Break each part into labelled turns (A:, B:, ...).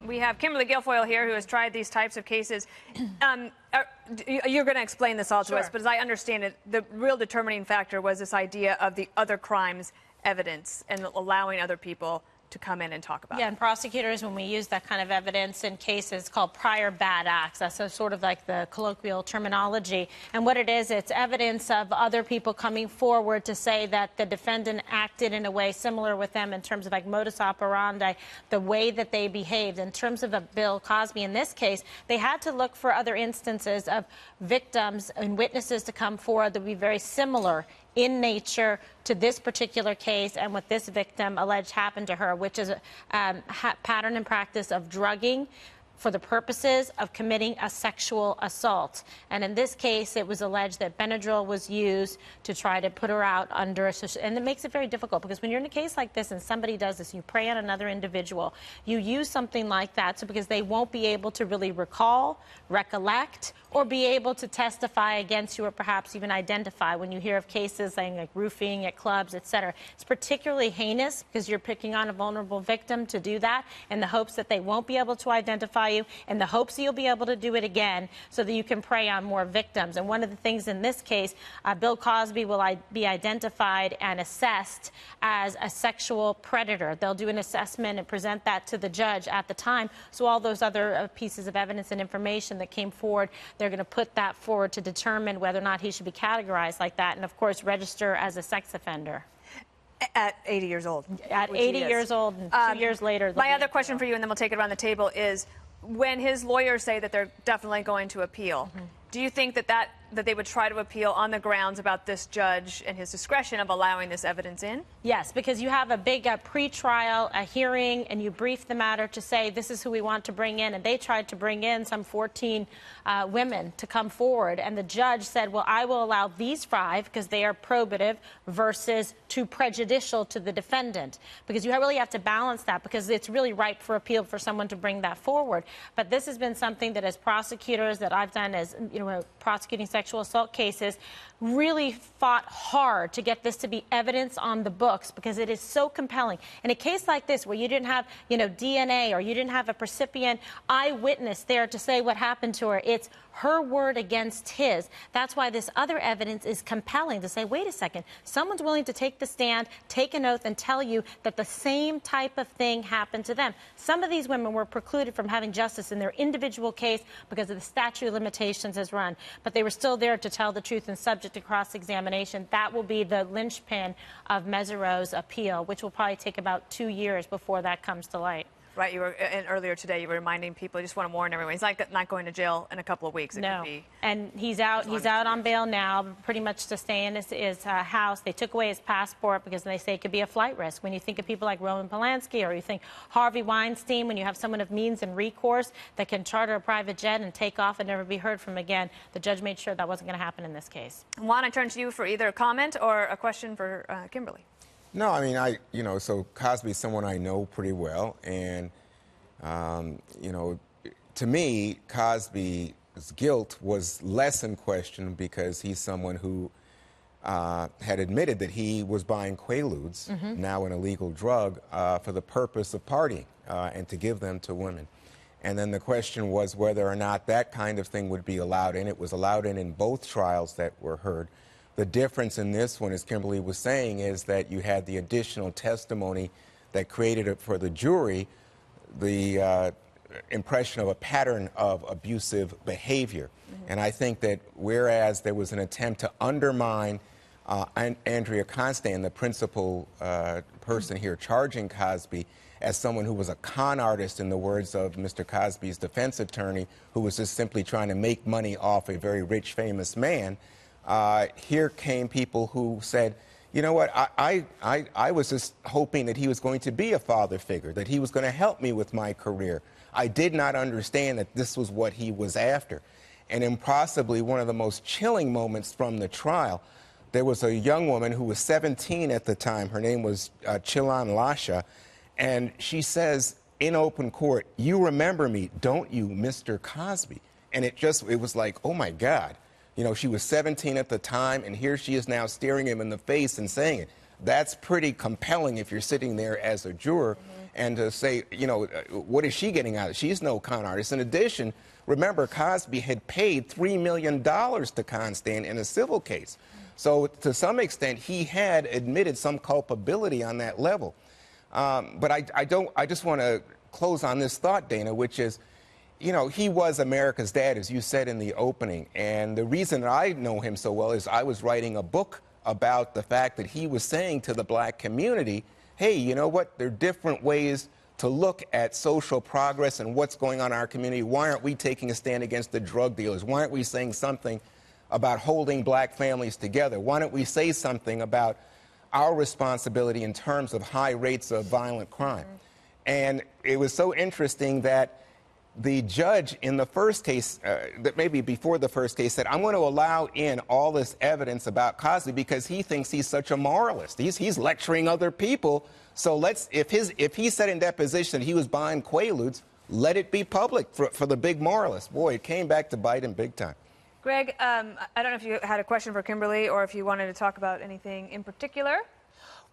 A: We have Kimberly Guilfoyle here, who has tried these types of cases. You're going to explain this all to us, but as I understand it, the real determining factor was this idea of the other crimes evidence and allowing other people to come in and talk about it.
B: Yeah, and prosecutors, when we use that kind of evidence in cases called prior bad acts, that's sort of like the colloquial terminology. And what it is, it's evidence of other people coming forward to say that the defendant acted in a way similar with them in terms of like modus operandi, the way that they behaved. In terms of Bill Cosby, in this case, they had to look for other instances of victims and witnesses to come forward that would be very similar in nature to this particular case and what this victim alleged happened to her, which is a pattern and practice of drugging for the purposes of committing a sexual assault. And in this case, it was alleged that Benadryl was used to try to put her out under a... And it makes it very difficult, because when you're in a case like this and somebody does this, you prey on another individual, you use something like that because they won't be able to really recall, recollect, or be able to testify against you or perhaps even identify when you hear of cases like roofing at clubs, etc. It's particularly heinous because you're picking on a vulnerable victim to do that in the hopes that they won't be able to identify you, in the hopes that you'll be able to do it again so that you can prey on more victims. And one of the things in this case, Bill Cosby will be identified and assessed as a sexual predator. They'll do an assessment and present that to the judge at the time. So all those other pieces of evidence and information that came forward, they're going to put that forward to determine whether or not he should be categorized like that and, of course, register as a sex offender.
A: At 80 years old.
B: At 80 years old, and 2 years later.
A: My other question for you, and then we'll take it around the table, is when his lawyers say that they're definitely going to appeal, do you think that they would try to appeal on the grounds about this judge and his discretion of allowing this evidence in?
B: Yes, because you have a big pre-trial, a hearing, and you brief the matter to say this is who we want to bring in. And they tried to bring in some 14 women to come forward. And the judge said, well, I will allow these 5 because they are probative versus too prejudicial to the defendant. Because you really have to balance that, because it's really ripe for appeal for someone to bring that forward. But this has been something that as prosecutors that I've done as, prosecuting sexual assault cases, really fought hard to get this to be evidence on the books, because it is so compelling. In a case like this, where you didn't have, DNA, or you didn't have a recipient eyewitness there to say what happened to her, it's her word against his. That's why this other evidence is compelling, to say, wait a second, someone's willing to take the stand, take an oath, and tell you that the same type of thing happened to them. Some of these women were precluded from having justice in their individual case because of the statute of limitations has run, but they were still there to tell the truth and subject to cross-examination. That will be the linchpin of Mesereau's appeal, which will probably take about 2 years before that comes to light.
A: Right, and earlier today you were reminding people, you just want to warn everyone, he's not going to jail in a couple of weeks.
B: No, and he's out on bail now, pretty much to stay in his house. They took away his passport because they say it could be a flight risk. When you think of people like Roman Polanski, or you think Harvey Weinstein, when you have someone of means and recourse that can charter a private jet and take off and never be heard from again, the judge made sure that wasn't going to happen in this case.
A: Juan, I turn to you for either a comment or a question for Kimberly.
C: No, I mean, so Cosby's someone I know pretty well, and, to me, Cosby's guilt was less in question because he's someone who had admitted that he was buying Quaaludes, now an illegal drug, for the purpose of partying and to give them to women. And then the question was whether or not that kind of thing would be allowed in. It was allowed in both trials that were heard. The difference in this one, as Kimberly was saying, is that you had the additional testimony that created it for the jury, the impression of a pattern of abusive behavior. And I think that whereas there was an attempt to undermine Andrea Constand, the principal person here charging Cosby, as someone who was a con artist, in the words of Mr. Cosby's defense attorney, who was just simply trying to make money off a very rich, famous man, here came people who said, you know what, I was just hoping that he was going to be a father figure, that he was going to help me with my career. I did not understand that this was what he was after. And in possibly one of the most chilling moments from the trial, there was a young woman who was 17 at the time. Her name was Chilan Lasha. And she says in open court, "You remember me, don't you, Mr. Cosby?" And it was like, oh, my God. She was 17 at the time, and here she is now staring him in the face and saying it. That's pretty compelling if you're sitting there as a juror. and to say, you know, what is she getting out of it? She's no con artist. In addition, remember, Cosby had paid $3 million to Constand in a civil case. So to some extent, he had admitted some culpability on that level. But I just want to close on this thought, Dana, which is, you know, he was America's dad, as you said in the opening. And the reason that I know him so well is I was writing a book about the fact that he was saying to the black community, hey, you know what, there are different ways to look at social progress and what's going on in our community. Why aren't we taking a stand against the drug dealers? Why aren't we saying something about holding black families together? Why don't we say something about our responsibility in terms of high rates of violent crime? And it was so interesting that the judge in the first case, that maybe before the first case, said, I'm going to allow in all this evidence about Cosby because he thinks he's such a moralist. He's lecturing other people. So if he said in deposition he was buying Quaaludes, let it be public for the big moralist. Boy, it came back to bite him big time.
A: Greg, I don't know if you had a question for Kimberly or if you wanted to talk about anything in particular.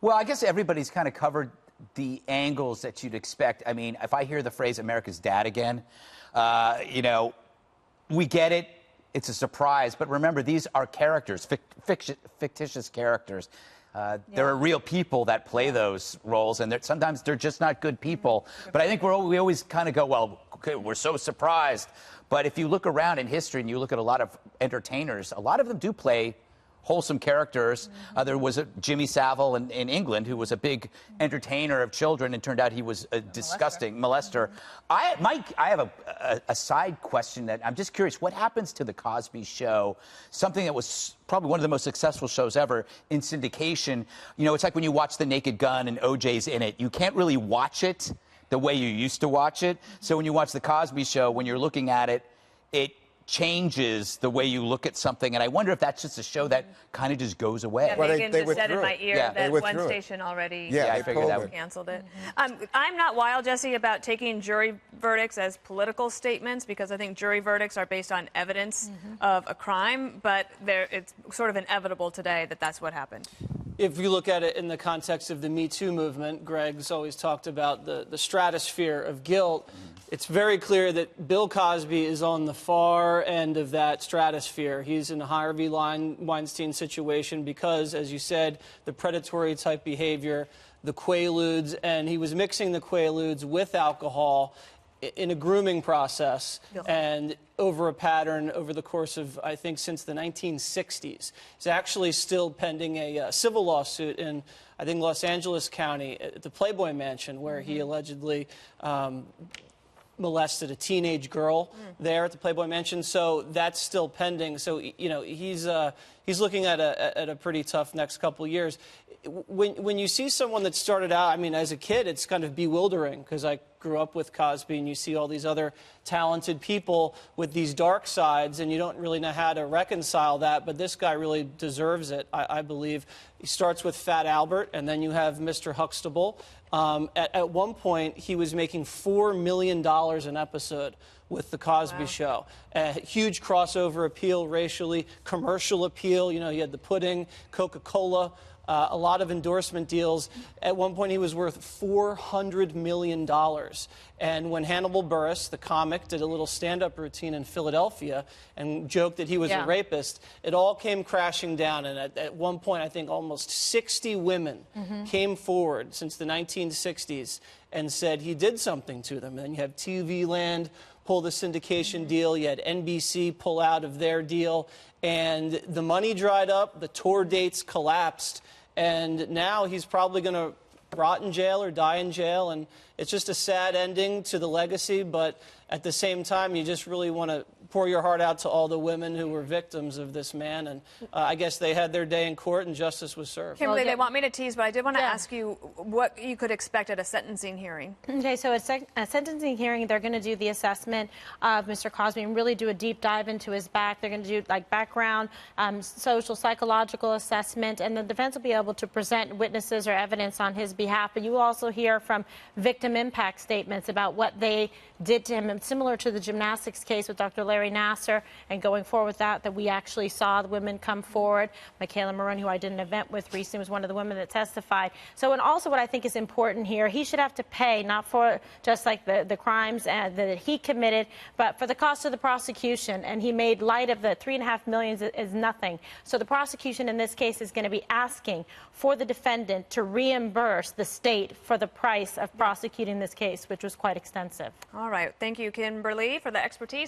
D: Well, I guess everybody's kind of covered the angles that you'd expect. I mean, if I hear the phrase America's dad again, you know, we get it. It's a surprise. But remember, these are characters, fictitious characters. There are real people that play those roles, and sometimes they're just not good people. But I think we always kind of go, well, okay, we're so surprised. But if you look around in history and you look at a lot of entertainers, a lot of them do play wholesome characters. There was a Jimmy Savile in England who was a big entertainer of children, and turned out he was a disgusting molester. I have a side question that I'm just curious. What happens to the Cosby Show? Something that was probably one of the most successful shows ever in syndication. You know, it's like when you watch The Naked Gun and OJ's in it. You can't really watch it the way you used to watch it. So when you watch The Cosby Show, when you're looking at it, it changes the way you look at something, and I wonder if that's just a show that kind of just goes away.
A: Yeah, Megan just said in my ear that one
C: it.
A: station already
D: I figured that
A: canceled it. I'm not wild, Jesse, about taking jury verdicts as political statements because I think jury verdicts are based on evidence of a crime, but it's sort of inevitable today that that's what happened.
E: If you look at it in the context of the Me Too movement, Greg's always talked about the stratosphere of guilt. It's very clear that Bill Cosby is on the far end of that stratosphere. He's in the Harvey Weinstein situation because, as you said, the predatory type behavior, the Quaaludes, and he was mixing the Quaaludes with alcohol in a grooming process and over a pattern over the course of, I think, since the 1960s. It's actually still pending a civil lawsuit in, I think, Los Angeles County at the Playboy Mansion, where he allegedly molested a teenage girl there at the Playboy Mansion. So that's still pending. So, you know, he's looking at a pretty tough next couple of years. When you see someone that started out, I mean, as a kid, it's kind of bewildering because I grew up with Cosby, and you see all these other talented people with these dark sides, and you don't really know how to reconcile that. But this guy really deserves it, I believe. He starts with Fat Albert, and then you have Mr. Huxtable. At one point, he was making $4 million an episode with The Cosby Show. A huge crossover appeal racially, commercial appeal. You know, he had the pudding, Coca-Cola. A lot of endorsement deals. At one point, he was worth $400 million. And when Hannibal Buress, the comic, did a little stand-up routine in Philadelphia and joked that he was a rapist, it all came crashing down. And at one point, I think almost 60 women came forward since the 1960s and said he did something to them. And you have TV Land pull the syndication deal. You had NBC pull out of their deal. And the money dried up. The tour dates collapsed. And now he's probably going to rot in jail or die in jail. And it's just a sad ending to the legacy. But at the same time, you just really want to pour your heart out to all the women who were victims of this man. And I guess they had their day in court and justice was served.
A: Kimberly, they want me to tease, but I did want to ask you what you could expect at a sentencing hearing.
B: Okay, so at a sentencing hearing, they're going to do the assessment of Mr. Cosby and really do a deep dive into his back. They're going to do like background, social, psychological assessment, and the defense will be able to present witnesses or evidence on his behalf. But you will also hear from victims victim impact statements about what they did to him, and similar to the gymnastics case with Dr. Larry Nassar, and going forward with that we actually saw the women come forward. Michaela Maroon, who I did an event with recently, was one of the women that testified. So, and also what I think is important here, he should have to pay, not for just like the crimes that he committed, but for the cost of the prosecution. And he made light of the $3.5 million is nothing. So the prosecution in this case is going to be asking for the defendant to reimburse the state for the price of prosecuting this case, which was quite extensive.
A: All right. Thank you, Kimberly, for the expertise.